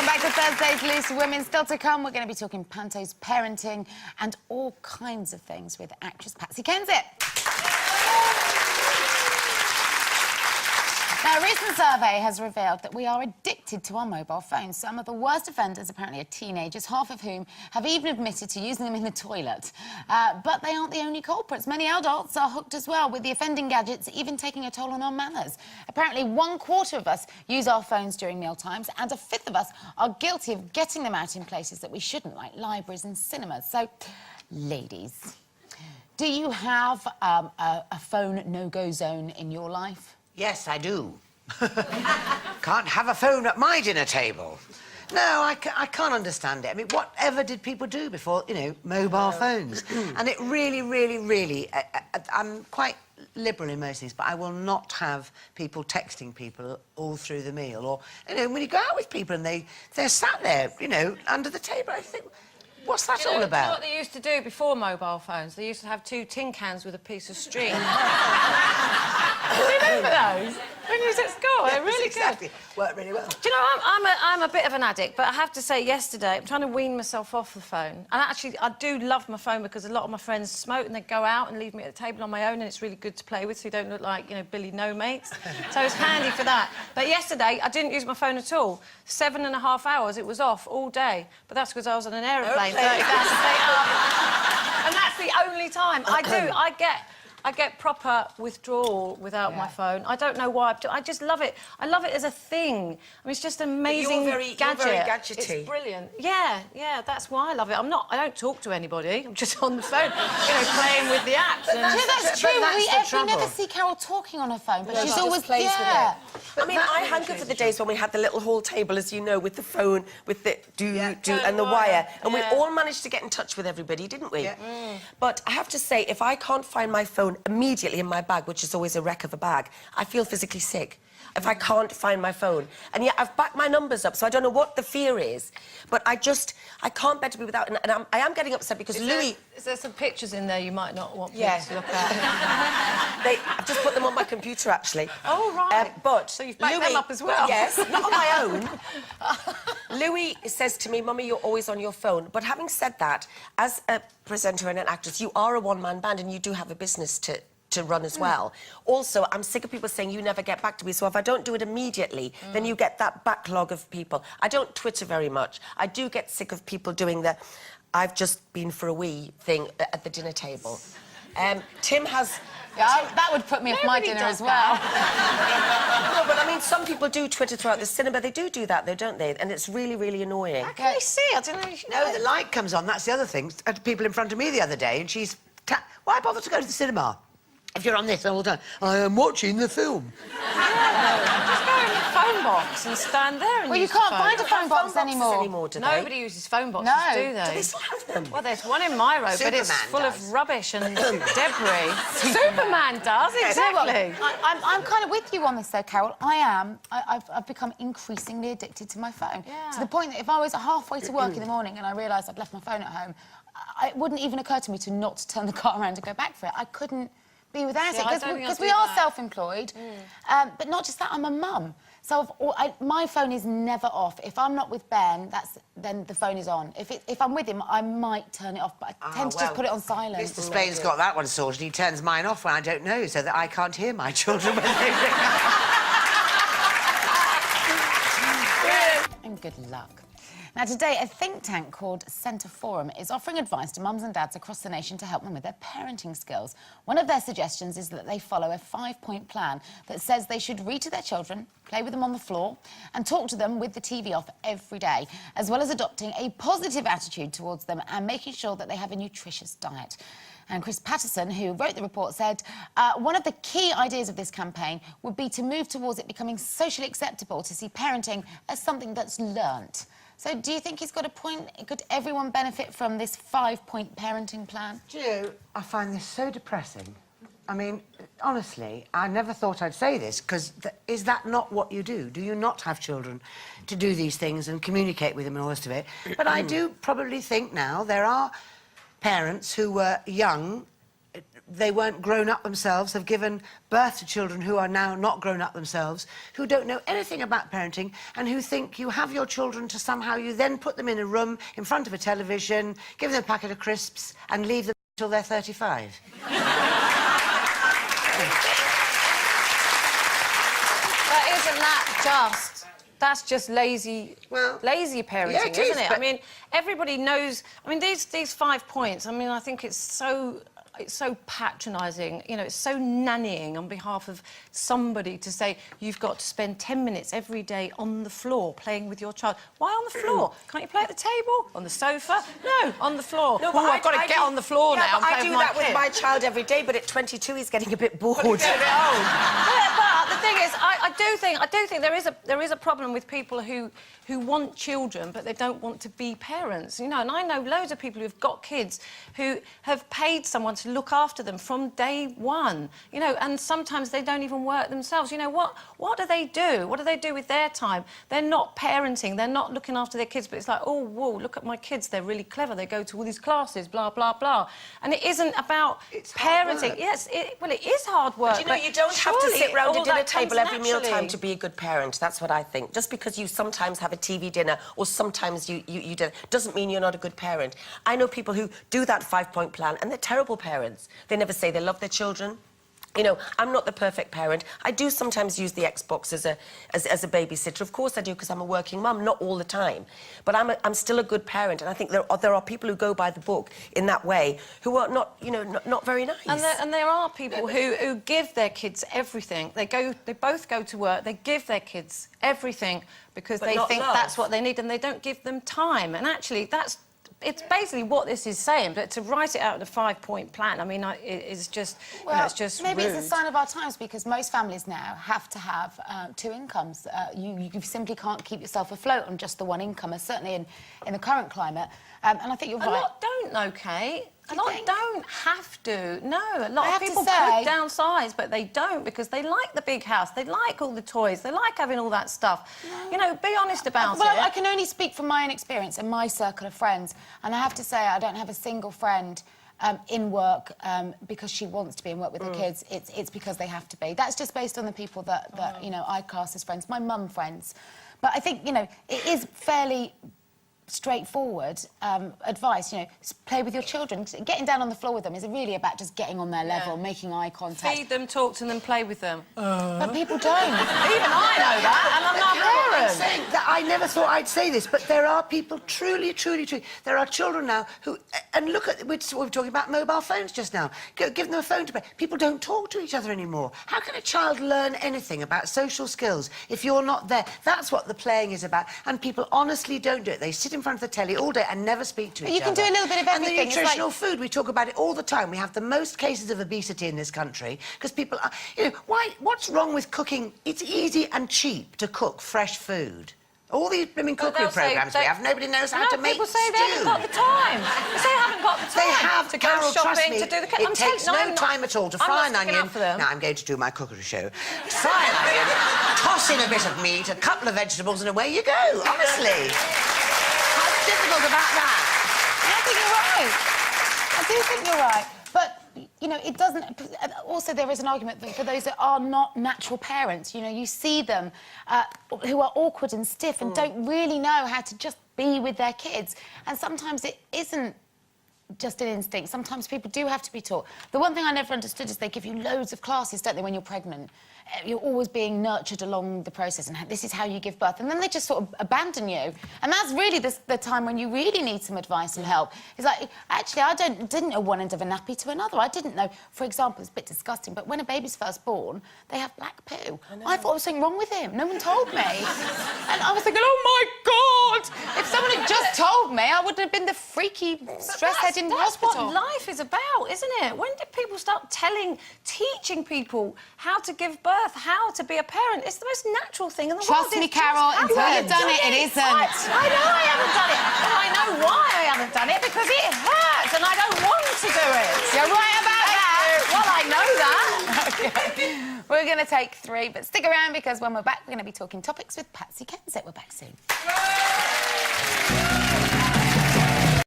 back to Thursday's Loose Women. Still to come, we're going to be talking pantos, parenting, and all kinds of things with actress Patsy Kensit. Now, a recent survey has revealed that we are addicted to our mobile phones. Some of the worst offenders apparently are teenagers, half of whom have even admitted to using them in the toilet. But they aren't the only culprits. Many adults are hooked as well, with the offending gadgets even taking a toll on our manners. Apparently, 1/4 of us use our phones during meal times, and 1/5 of us are guilty of getting them out in places that we shouldn't, like libraries and cinemas. So, ladies, do you have a phone no-go zone in your life? Yes, I do. Can't have a phone at my dinner table. No, I can't understand it. I mean, whatever did people do before, you know, mobile phones? And it really... I'm quite liberal in most things, but I will not have people texting people all through the meal. Or, you know, when you go out with people and they're sat there, you know, under the table, I think... What's that all about? You know what they used to do before mobile phones? They used to have 2 tin cans with a piece of string. Remember those? When you was at school, they're really exactly. good. Worked really well. Do you know, I'm a bit of an addict, but I have to say, yesterday, I'm trying to wean myself off the phone. And actually, I do love my phone because a lot of my friends smoke and they go out and leave me at the table on my own, and it's really good to play with, so you don't look like, you know, Billy No-Mates. So it's handy for that. But yesterday, I didn't use my phone at all. 7.5 hours, it was off all day. But that's because I was on an aeroplane 30,000 feet up. And that's the only time. I get proper withdrawal without my phone. I don't know why. I just love it. I love it as a thing. I mean, it's just an amazing gadget. You're very gadgety. It's brilliant. Yeah, that's why I love it. I don't talk to anybody. I'm just on the phone, you know, playing with the apps. That's true. We never see Carol talking on her phone, but she's always plays with it. But I mean, I hanker for the days when we had the little hall table, as you know, with the phone, with the and the wire, and we all managed to get in touch with everybody, didn't we? But I have to say, if I can't find my phone immediately in my bag, which is always a wreck of a bag, I feel physically sick if I can't find my phone. And yet I've backed my numbers up, so I don't know what the fear is, but I can't bear to be without, and I am getting upset because Louis... Is there some pictures in there you might not want me to look at? I've just put them on my computer, actually. Oh, right. But so you've backed them up as well? Yes, not on my own. Louis says to me, Mummy, you're always on your phone. But having said that, as a presenter and an actress, you are a one-man band and you do have a business to run as well. Also, I'm sick of people saying you never get back to me, so if I don't do it immediately, then you get that backlog of people. I don't Twitter very much. I do get sick of people doing the I've just been for a wee thing at the dinner table. Tim has... Yeah, that would put me off my dinner as well. No, but I mean, some people do Twitter throughout the cinema. They do that, though, don't they? And it's really, really annoying. How can you see? I don't know. No, the light comes on. That's the other thing. I had people in front of me the other day, and she's... Why bother to go to the cinema if you're on this all the time? I am watching the film. Yeah, just go in the phone box and stand there and Well, you can't find a phone box anymore. Do they? Nobody uses phone boxes, do they? Do they still have them? Well, there's one in my road, but it's full of rubbish and debris. Superman does, exactly. I'm kind of with you on this, though, Carol. I've become increasingly addicted to my phone. Yeah. To the point that if I was halfway to work in the morning and I realised I'd left my phone at home, it wouldn't even occur to me to not turn the car around and go back for it. I couldn't be without it, because we are self-employed. But not just that, I'm a mum. So my phone is never off. If I'm not with Ben, then the phone is on. If I'm with him, I might turn it off, but I tend to just put it on silent. Mr. Spain's got that one sorted. He turns mine off when I don't know, so that I can't hear my children when they ring. And good luck. Now, today, a think tank called Centre Forum is offering advice to mums and dads across the nation to help them with their parenting skills. One of their suggestions is that they follow a 5-point plan that says they should read to their children, play with them on the floor, and talk to them with the TV off every day, as well as adopting a positive attitude towards them and making sure that they have a nutritious diet. And Chris Patterson, who wrote the report, said one of the key ideas of this campaign would be to move towards it becoming socially acceptable to see parenting as something that's learnt. So do you think he's got a point? Could everyone benefit from this 5-point parenting plan? Do you know, I find this so depressing. I mean, honestly, I never thought I'd say this, because is that not what you do? Do you not have children to do these things and communicate with them and all the rest of it? But I do probably think now there are parents who were young they weren't grown up themselves, have given birth to children who are now not grown up themselves, who don't know anything about parenting, and who think you have your children to somehow you then put them in a room in front of a television, give them a packet of crisps, and leave them until they're 35. But isn't that just... That's just lazy, lazy parenting, yeah, isn't it? I mean, everybody knows... I mean, these 5 points, I mean, I think it's so patronising, you know, it's so nannying on behalf of somebody to say you've got to spend 10 minutes every day on the floor playing with your child. Why on the floor? Can't you play at the table? On the sofa? No, on the floor. No, but I've got to get on the floor now and play I do with my that with kid. my child every day, but at 22 he's getting a bit bored. But the thing is, I do think there is a problem with people who want children but they don't want to be parents, you know. And I know loads of people who've got kids who have paid someone to look after them from day one, you know. And sometimes they don't even work themselves. You know what do they do? What do they do with their time? They're not parenting. They're not looking after their kids. But it's like, oh, whoa, look at my kids. They're really clever. They go to all these classes, blah blah blah. And it isn't about parenting. Yes, well, it is hard work. But, you know, you don't have to sit round a dinner table every mealtime to be a good parent. That's what I think. Just because you sometimes have a TV dinner or sometimes you do, doesn't mean you're not a good parent. I know people who do that 5-point plan and they're terrible parents. They never say they love their children. You know, I'm not the perfect parent. I do sometimes use the Xbox as a babysitter. Of course I do, because I'm a working mum, not all the time. But I'm still a good parent, and I think there are people who go by the book in that way who are not, you know, not very nice. And there are people who give their kids everything. They both go to work, they give their kids everything because they think that's what they need, and they don't give them time. And actually, it's basically what this is saying, but to write it out in a 5-point plan, I mean, it's just, well, you know, it's just maybe rude. it's a sign of our times, because most families now have to have 2 incomes. You simply can't keep yourself afloat on just the one income, certainly in the current climate. And I think you're right. A lot don't, though, Kate. A lot don't have to. No, a lot of people could downsize, but they don't, because they like the big house, they like all the toys, they like having all that stuff. No. You know, be honest about it. Well, I can only speak from my own experience and my circle of friends, and I have to say I don't have a single friend in work because she wants to be in work with her kids. It's because they have to be. That's just based on the people that you know, I class as friends, my mum friends. But I think, you know, it is fairly straightforward advice, you know, play with your children. Getting down on the floor with them is really about just getting on their level, making eye contact. Feed them, talk to them, play with them. But people don't. Even I know that, and I'm not a parent. I'm saying that I never thought I'd say this, but there are people truly, there are children now who, and look at, we were talking about mobile phones just now. Give them a phone to play. People don't talk to each other anymore. How can a child learn anything about social skills if you're not there? That's what the playing is about, and people honestly don't do it. They sit in front of the telly all day and never speak to each other. You can do a little bit of everything. And the nutritional food, we talk about it all the time. We have the most cases of obesity in this country because people are, you know, what's wrong with cooking? It's easy and cheap to cook fresh food. All these cookery programmes we have, nobody knows how to make people say they haven't got the time. They say they haven't got the time. They have, to go Carol, shopping, trust me, to do the... it takes no time at all to fry an onion. Now, I'm going to do my cookery show. Fry an onion, toss in a bit of meat, a couple of vegetables, and away you go, honestly. How difficult about that? I think you're right. I do think you're right. But, you know, it doesn't... Also, there is an argument that for those that are not natural parents, you know, you see them who are awkward and stiff and don't really know how to just be with their kids. And sometimes it isn't just an instinct. Sometimes people do have to be taught. The one thing I never understood is they give you loads of classes, don't they, when you're pregnant? You're always being nurtured along the process, and this is how you give birth. And then they just sort of abandon you. And that's really the time when you really need some advice and help. It's like, actually, I didn't know one end of a nappy to another. I didn't know, for example, it's a bit disgusting, but when a baby's first born, they have black poo. I thought there was something wrong with him. No one told me. And I was thinking, oh, my God! If someone had just told me, I wouldn't have been the freaky stress-head in the hospital. That's what life is about, isn't it? When did people start teaching people how to give birth? How to be a parent? It's the most natural thing in the world. Trust me, Carol, until you've done it, it isn't. I know I haven't done it, but I know why I haven't done it, because it hurts and I don't want to do it. You're right about that. Well, I know that. Okay. We're going to take 3, but stick around, because when we're back, we're going to be talking topics with Patsy Kensett. We're back soon.